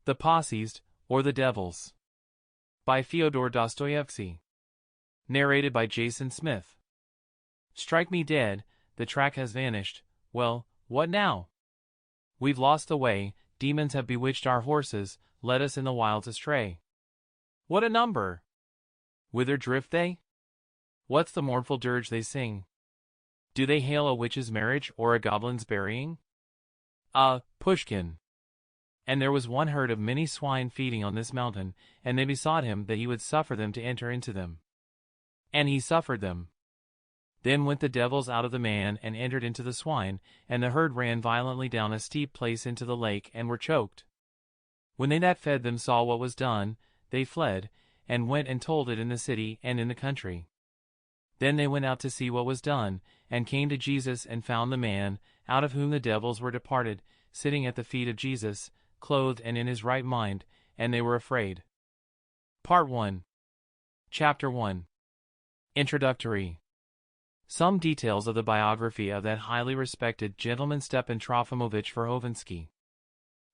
The Posseised, or the Devils. By Fyodor Dostoyevsky. Narrated by Jason Smith. Strike me dead, the track has vanished. Well, what now? We've lost the way, demons have bewitched our horses, led us in the wilds astray. What a number! Whither drift they? What's the mournful dirge they sing? Do they hail a witch's marriage or a goblin's burying? Pushkin. And there was one herd of many swine feeding on this mountain, and they besought him that he would suffer them to enter into them. And he suffered them. Then went the devils out of the man and entered into the swine, and the herd ran violently down a steep place into the lake and were choked. When they that fed them saw what was done, they fled, and went and told it in the city and in the country. Then they went out to see what was done, and came to Jesus and found the man, out of whom the devils were departed, sitting at the feet of Jesus, clothed and in his right mind, and they were afraid. Part 1. Chapter 1. Introductory. Some details of the biography of that highly respected gentleman Stepan Trofimovich Verhovensky.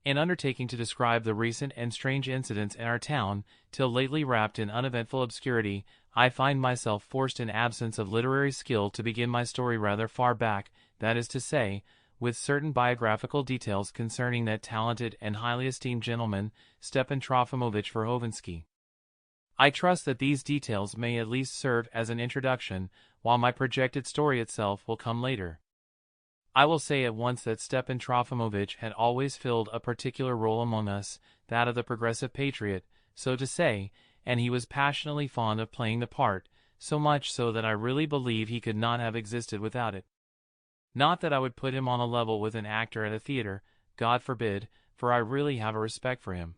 In undertaking to describe the recent and strange incidents in our town, till lately wrapped in uneventful obscurity, I find myself forced in absence of literary skill to begin my story rather far back, that is to say, with certain biographical details concerning that talented and highly esteemed gentleman, Stepan Trofimovich Verhovensky. I trust that these details may at least serve as an introduction, while my projected story itself will come later. I will say at once that Stepan Trofimovich had always filled a particular role among us, that of the progressive patriot, so to say, and he was passionately fond of playing the part, so much so that I really believe he could not have existed without it. Not that I would put him on a level with an actor at a theater, God forbid, for I really have a respect for him.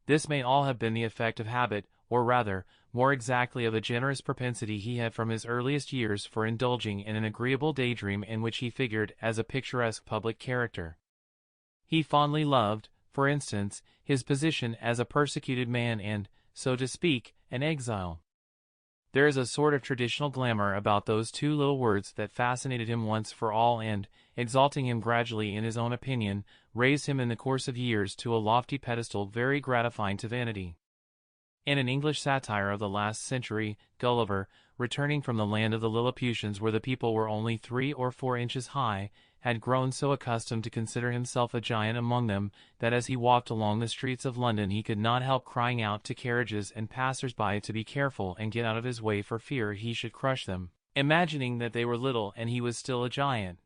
This may all have been the effect of habit, or rather, more exactly of a generous propensity he had from his earliest years for indulging in an agreeable daydream in which he figured as a picturesque public character. He fondly loved, for instance, his position as a persecuted man and, so to speak, an exile. There is a sort of traditional glamour about those two little words that fascinated him once for all and, exalting him gradually in his own opinion, raised him in the course of years to a lofty pedestal very gratifying to vanity. In an English satire of the last century, Gulliver, returning from the land of the Lilliputians where the people were only 3 or 4 inches high, had grown so accustomed to consider himself a giant among them, that as he walked along the streets of London he could not help crying out to carriages and passers-by to be careful and get out of his way for fear he should crush them, imagining that they were little and he was still a giant.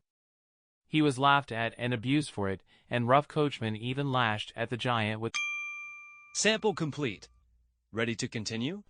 He was laughed at and abused for it, and rough coachmen even lashed at the giant with... Sample complete. Ready to continue?